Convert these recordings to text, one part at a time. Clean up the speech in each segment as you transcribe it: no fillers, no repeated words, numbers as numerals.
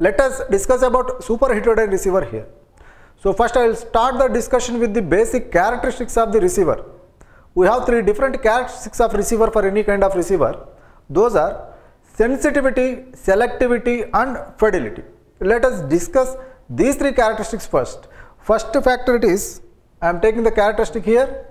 let us discuss about super heterodyne receiver here. So first I will start the discussion with the basic characteristics of the receiver. We have three different characteristics of receiver for any kind of receiver. Those are sensitivity, selectivity and fidelity. Let us discuss these three characteristics first. First factor it is, I am taking the characteristic here,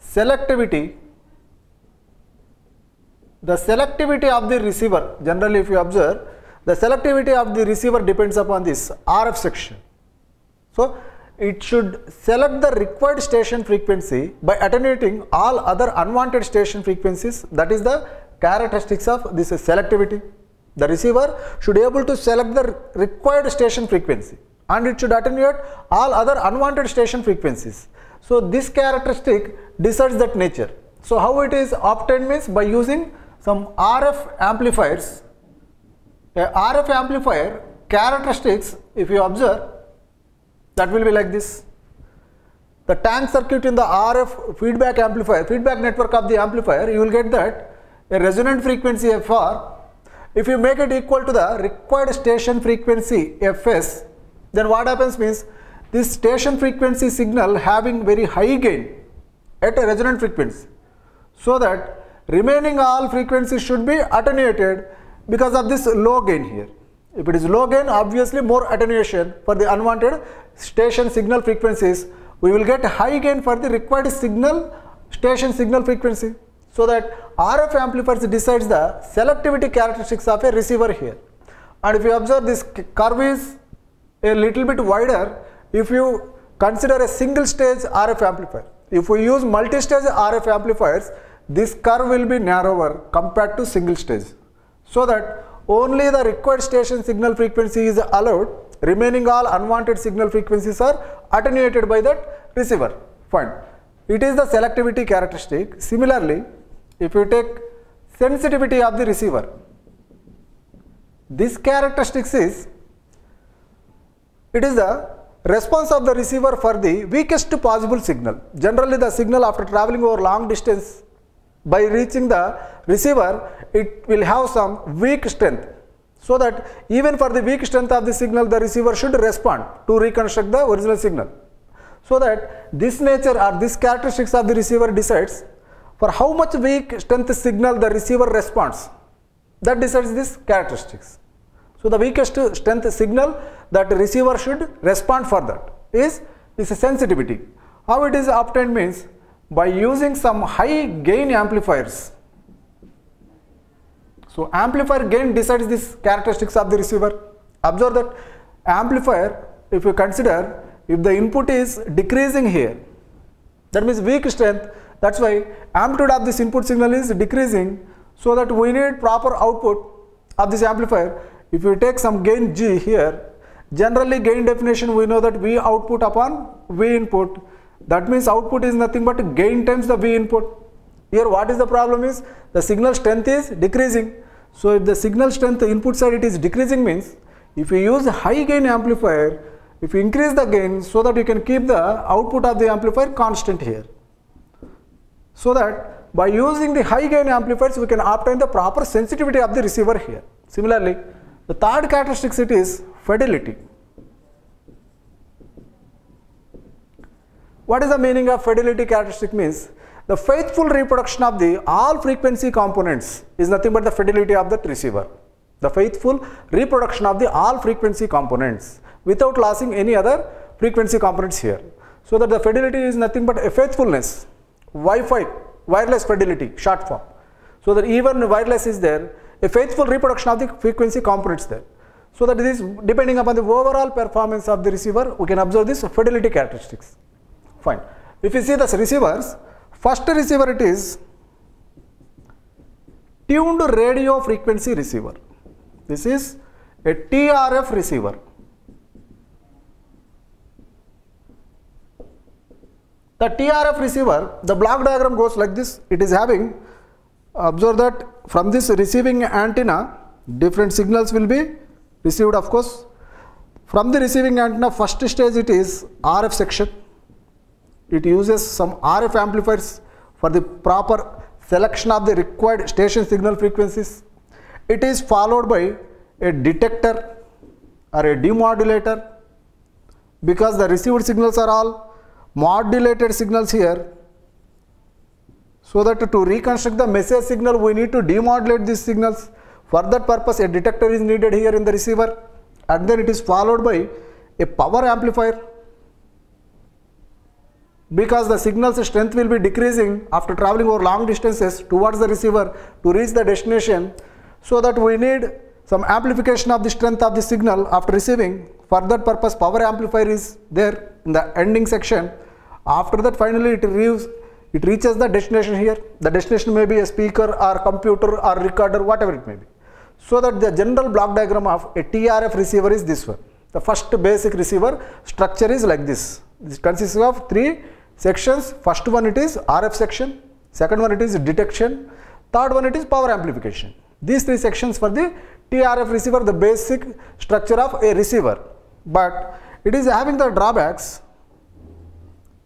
selectivity. The selectivity of the receiver, generally if you observe, the selectivity of the receiver depends upon this RF section. So it should select the required station frequency by attenuating all other unwanted station frequencies. That is the characteristics of this selectivity. The receiver should be able to select the required station frequency and it should attenuate all other unwanted station frequencies. So this characteristic decides that nature. So how it is obtained means by using some RF amplifiers. A RF amplifier characteristics, if you observe, that will be like this. The tank circuit in the RF feedback amplifier, feedback network of the amplifier, you will get that a resonant frequency FR. If you make it equal to the required station frequency Fs, then what happens means this station frequency signal having very high gain at a resonant frequency, so that remaining all frequencies should be attenuated because of this low gain here. If it is low gain, obviously more attenuation for the unwanted station signal frequencies. We will get high gain for the required signal station signal frequency. So that RF amplifiers decides the selectivity characteristics of a receiver here. And if you observe, this curve is a little bit wider if you consider a single stage RF amplifier. If we use multi-stage RF amplifiers, this curve will be narrower compared to single stage. So that only the required station signal frequency is allowed, remaining all unwanted signal frequencies are attenuated by that receiver. Fine. It is the selectivity characteristic. Similarly, if you take sensitivity of the receiver, this characteristics is, it is the response of the receiver for the weakest possible signal. Generally the signal after traveling over long distance, by reaching the receiver, it will have some weak strength. So that even for the weak strength of the signal, the receiver should respond to reconstruct the original signal. So that this nature or this characteristics of the receiver decides for how much weak strength signal the receiver responds. That decides this characteristics. So the weakest strength signal that the receiver should respond for that is this sensitivity. How it is obtained means by using some high gain amplifiers. So amplifier gain decides this characteristics of the receiver. Observe that amplifier, if you consider, if the input is decreasing here, that means weak strength, that's why amplitude of this input signal is decreasing, so that we need proper output of this amplifier. If you take some gain G here, generally gain definition we know that V output upon V input. That means output is nothing but gain times the V input. Here what is the problem is the signal strength is decreasing. So if the signal strength input side it is decreasing means if you use a high gain amplifier, if you increase the gain so that you can keep the output of the amplifier constant here. So that by using the high gain amplifiers we can obtain the proper sensitivity of the receiver here. Similarly, the third characteristic it is fidelity. What is the meaning of fidelity characteristic means? The faithful reproduction of the all frequency components is nothing but the fidelity of that receiver. The faithful reproduction of the all frequency components without losing any other frequency components here. So that the fidelity is nothing but a faithfulness. Wi-Fi, wireless fidelity, short form. So that even wireless is there, a faithful reproduction of the frequency components there. So that this depending upon the overall performance of the receiver, we can observe this fidelity characteristics. Fine. If you see the receivers, first receiver it is tuned radio frequency receiver. This is a TRF receiver. The TRF receiver, the block diagram goes like this. It is having, observe that from this receiving antenna, different signals will be received of course. From the receiving antenna, first stage it is RF section. It uses some RF amplifiers for the proper selection of the required station signal frequencies. It is followed by a detector. or a demodulator, because the received signals are all modulated signals here. So that to reconstruct the message signal, we need to demodulate these signals. For that purpose, a detector is needed here in the receiver, and then it is followed by a power amplifier, because the signal's strength will be decreasing after traveling over long distances towards the receiver to reach the destination. So that we need some amplification of the strength of the signal after receiving. For that purpose, power amplifier is there in the ending section. After that, finally it reaches the destination here. The destination may be a speaker or computer or recorder, whatever it may be. So that the general block diagram of a TRF receiver is this one. The first basic receiver structure is like this. This consists of 3 sections. First one it is RF section, second one it is detection, third one it is power amplification. These 3 sections for the TRF receiver, the basic structure of a receiver. But it is having the drawbacks.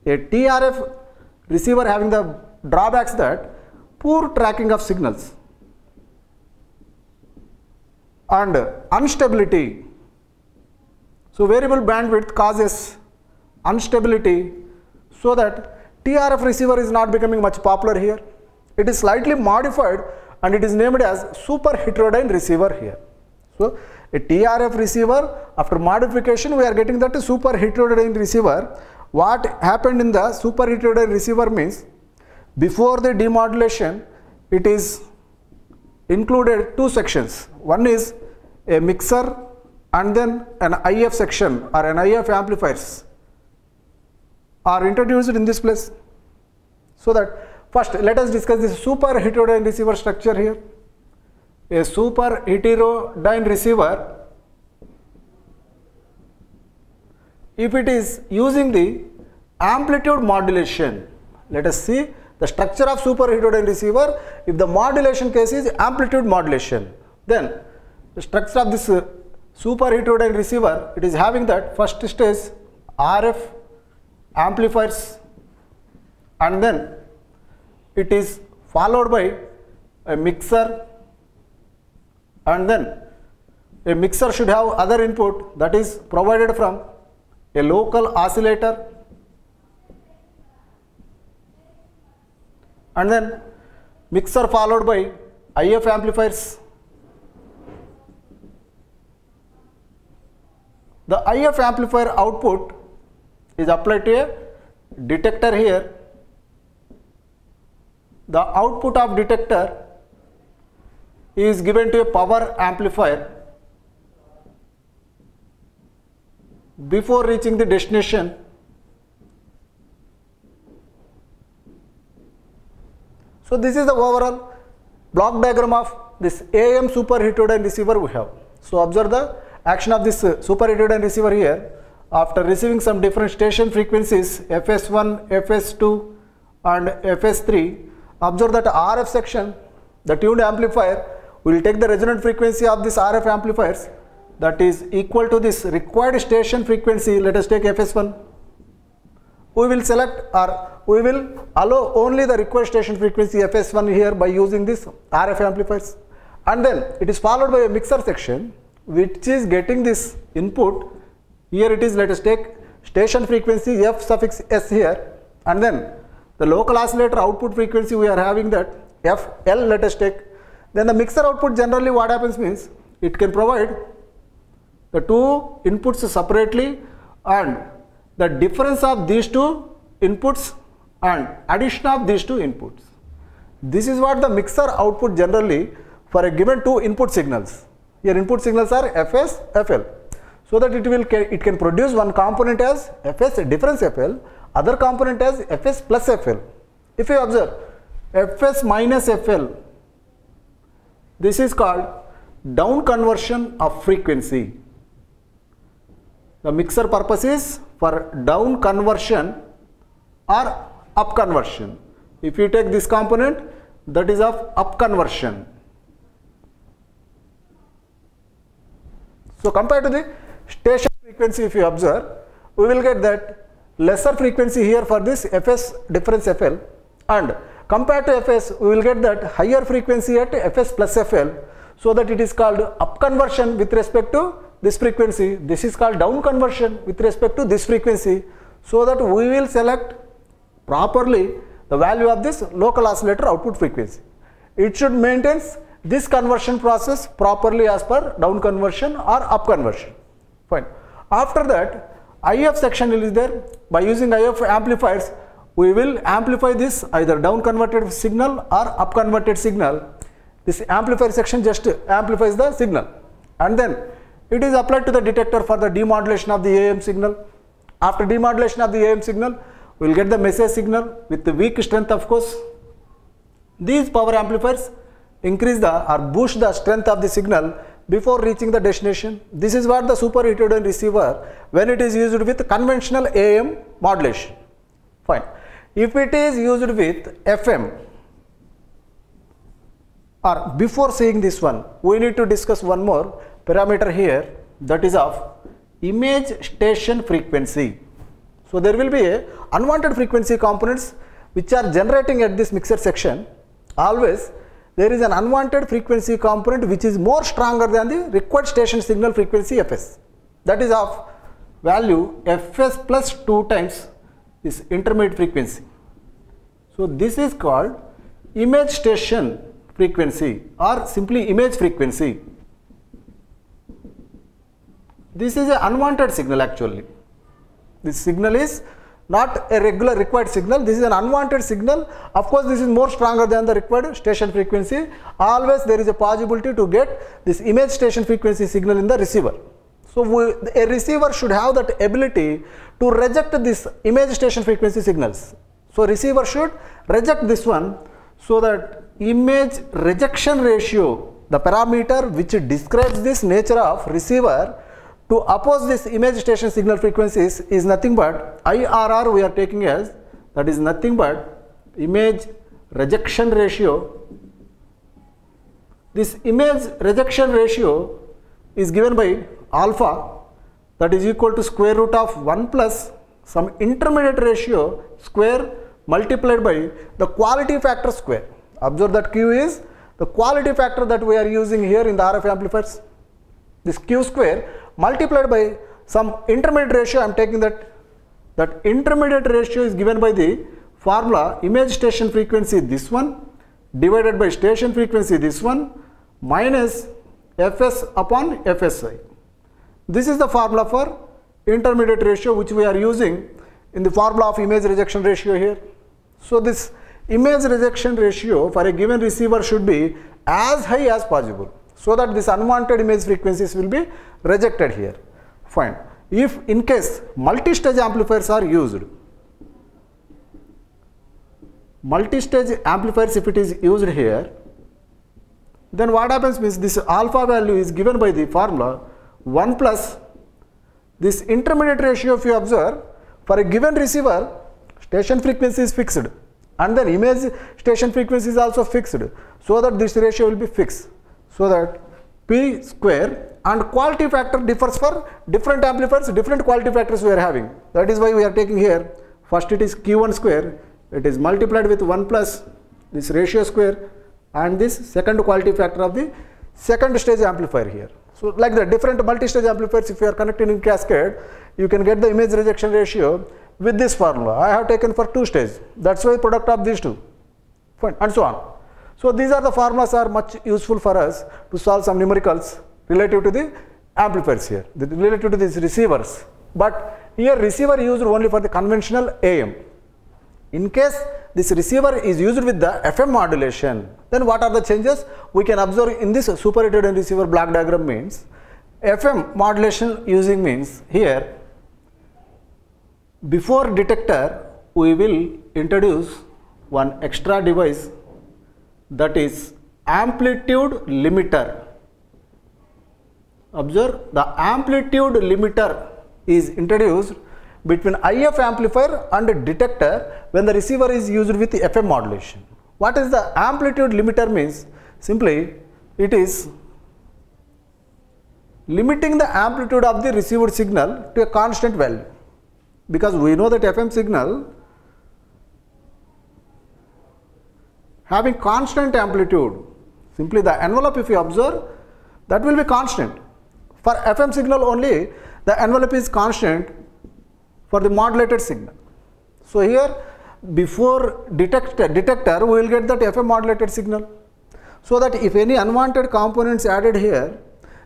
A TRF receiver having the drawbacks that poor tracking of signals and instability. So variable bandwidth causes instability, so that TRF receiver is not becoming much popular here. It is slightly modified and it is named as super heterodyne receiver here. So a TRF receiver, after modification we are getting that super heterodyne receiver. What happened in the super heterodyne receiver means, before the demodulation it is included 2 sections. One is a mixer and then an IF section or an IF amplifiers are introduced in this place. So that first let us discuss this super heterodyne receiver structure here. A super heterodyne receiver, if it is using the amplitude modulation, let us see the structure of super heterodyne receiver. If the modulation case is amplitude modulation, then the structure of this super heterodyne receiver, it is having that first stage RF amplifiers, and then it is followed by a mixer, and then a mixer should have other input that is provided from a local oscillator, and then mixer followed by IF amplifiers. The IF amplifier output is applied to a detector here. The output of detector is given to a power amplifier before reaching the destination. So this is the overall block diagram of this AM super heterodyne receiver we have. So observe the action of this super heterodyne receiver here. After receiving some different station frequencies FS1, FS2 and FS3, observe that RF section, the tuned amplifier, will take the resonant frequency of this RF amplifiers that is equal to this required station frequency. Let us take FS1. We will select or we will allow only the required station frequency FS1 here by using this RF amplifiers, and then it is followed by a mixer section which is getting this input. Here it is, let us take station frequency F suffix S here, and then the local oscillator output frequency we are having that FL, let us take. Then the mixer output, generally what happens means it can provide the 2 inputs separately, and the difference of these 2 inputs and addition of these 2 inputs. This is what the mixer output generally for a given 2 input signals. Here input signals are Fs, Fl. So that it can produce one component as Fs difference Fl, other component as Fs plus Fl. If you observe Fs minus Fl, this is called down conversion of frequency. The mixer purpose is for down conversion or up conversion. If you take this component, that is of up conversion. So compared to the station frequency, if you observe, we will get that lesser frequency here for this Fs difference Fl, and compared to Fs we will get that higher frequency at Fs plus Fl, so that it is called up conversion with respect to this frequency. This is called down conversion with respect to this frequency, so that we will select properly the value of this local oscillator output frequency. It should maintain this conversion process properly as per down conversion or up conversion. Fine. After that, IF section is there. By using IF amplifiers, we will amplify this either down converted signal or up converted signal. This amplifier section just amplifies the signal, and then it is applied to the detector for the demodulation of the AM signal. After demodulation of the AM signal, we will get the message signal with the weak strength, of course. These power amplifiers increase the or boost the strength of the signal before reaching the destination. This is what the super heterodyne receiver when it is used with conventional AM modulation. Fine. If it is used with FM, or before seeing this one, we need to discuss one more parameter here, that is of image station frequency. So there will be a unwanted frequency components which are generating at this mixer section. Always there is an unwanted frequency component which is more stronger than the required station signal frequency Fs. That is of value Fs plus 2 times this intermediate frequency. So this is called image station frequency or simply image frequency. This is an unwanted signal actually. This signal is not a regular required signal. This is an unwanted signal. Of course, this is more stronger than the required station frequency. Always there is a possibility to get this image station frequency signal in the receiver. So a receiver should have that ability to reject this image station frequency signals. So receiver should reject this one, so that image rejection ratio, the parameter which describes this nature of receiver to oppose this image station signal frequencies, is nothing but IRR we are taking as, that is nothing but image rejection ratio. This image rejection ratio is given by alpha, that is equal to square root of 1 plus some intermediate ratio square multiplied by the quality factor square. Observe that Q is the quality factor that we are using here in the RF amplifiers. This Q square multiplied by some intermediate ratio. I am taking that intermediate ratio is given by the formula image station frequency this one divided by station frequency this one minus Fs upon Fsi. This is the formula for intermediate ratio which we are using in the formula of image rejection ratio here. So this image rejection ratio for a given receiver should be as high as possible, so that this unwanted image frequencies will be rejected here. Fine. If in case multi-stage amplifiers are used, multi-stage amplifiers if it is used here, then what happens means this alpha value is given by the formula 1 plus this intermediate ratio. If you observe, for a given receiver, station frequency is fixed and then image station frequency is also fixed, so that this ratio will be fixed, so that P square and quality factor differs for different amplifiers, different quality factors we are having. That is why we are taking here, first it is Q1 square, it is multiplied with 1 plus this ratio square and this second quality factor of the second stage amplifier here. So like the different multi-stage amplifiers, if you are connected in cascade, you can get the image rejection ratio with this formula. I have taken for 2 stages, that's why product of these two. Fine, and so on. So these are the formulas are much useful for us to solve some numericals relative to the amplifiers here, relative to these receivers. But here receiver used only for the conventional AM. In case this receiver is used with the FM modulation, then what are the changes? We can observe in this super heterodyne receiver block diagram means FM modulation using means here before detector we will introduce one extra device, that is amplitude limiter. Observe, the amplitude limiter is introduced between IF amplifier and detector when the receiver is used with the FM modulation. What is the amplitude limiter means? Simply it is limiting the amplitude of the received signal to a constant value, because we know that FM signal having constant amplitude, simply the envelope if you observe, that will be constant. For FM signal only, the envelope is constant for the modulated signal. So here, before detector, we will get that FM modulated signal. So that if any unwanted components added here,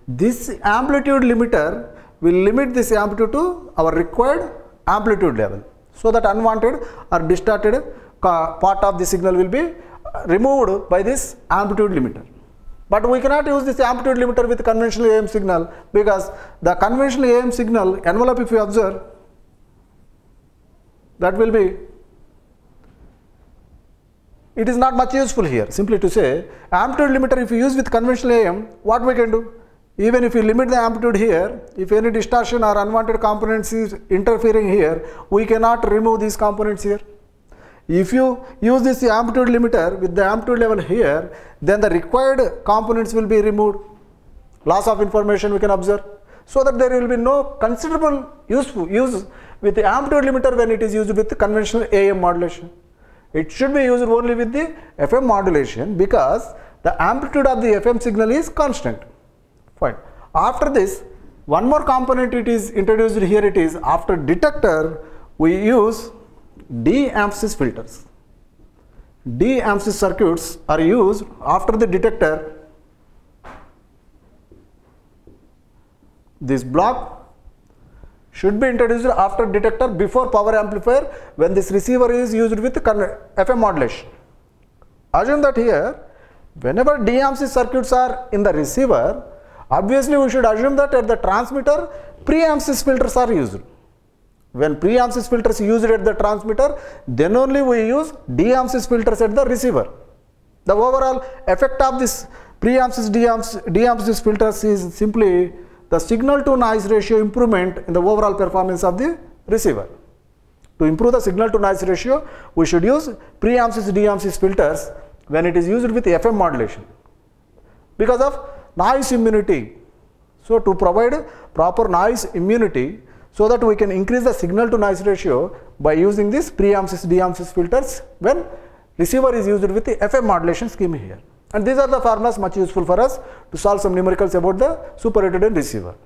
this amplitude limiter will limit this amplitude to our required amplitude level. So that unwanted or distorted part of the signal will be removed by this amplitude limiter. But we cannot use this amplitude limiter with conventional AM signal, because the conventional AM signal envelope, if you observe, that will be, it is not much useful here. Simply to say, amplitude limiter if you use with conventional AM, what we can do? Even if you limit the amplitude here, if any distortion or unwanted components is interfering here, we cannot remove these components here. If you use this amplitude limiter with the amplitude level here, then the required components will be removed. Loss of information we can observe. So that there will be no considerable use with the amplitude limiter when it is used with the conventional AM modulation. It should be used only with the FM modulation, because the amplitude of the FM signal is constant. Fine. After this, one more component it is introduced here. It is after detector, we use de-emphasis filters. De-emphasis circuits are used after the detector. This block should be introduced after detector before power amplifier when this receiver is used with FM modulation. Assume that here, whenever de-emphasis circuits are in the receiver, obviously we should assume that at the transmitter pre-emphasis filters are used. When pre-emphasis filters used at the transmitter, then only we use de-emphasis filters at the receiver. The overall effect of this pre-emphasis de-emphasis filters is simply the signal to noise ratio improvement in the overall performance of the receiver. To improve the signal to noise ratio, we should use pre-emphasis de-emphasis filters when it is used with FM modulation, because of noise immunity. So to provide proper noise immunity, so that we can increase the signal to noise ratio by using this pre-emphasis de-emphasis filters when receiver is used with the FM modulation scheme here. And these are the formulas much useful for us to solve some numericals about the super Heterodyne receiver.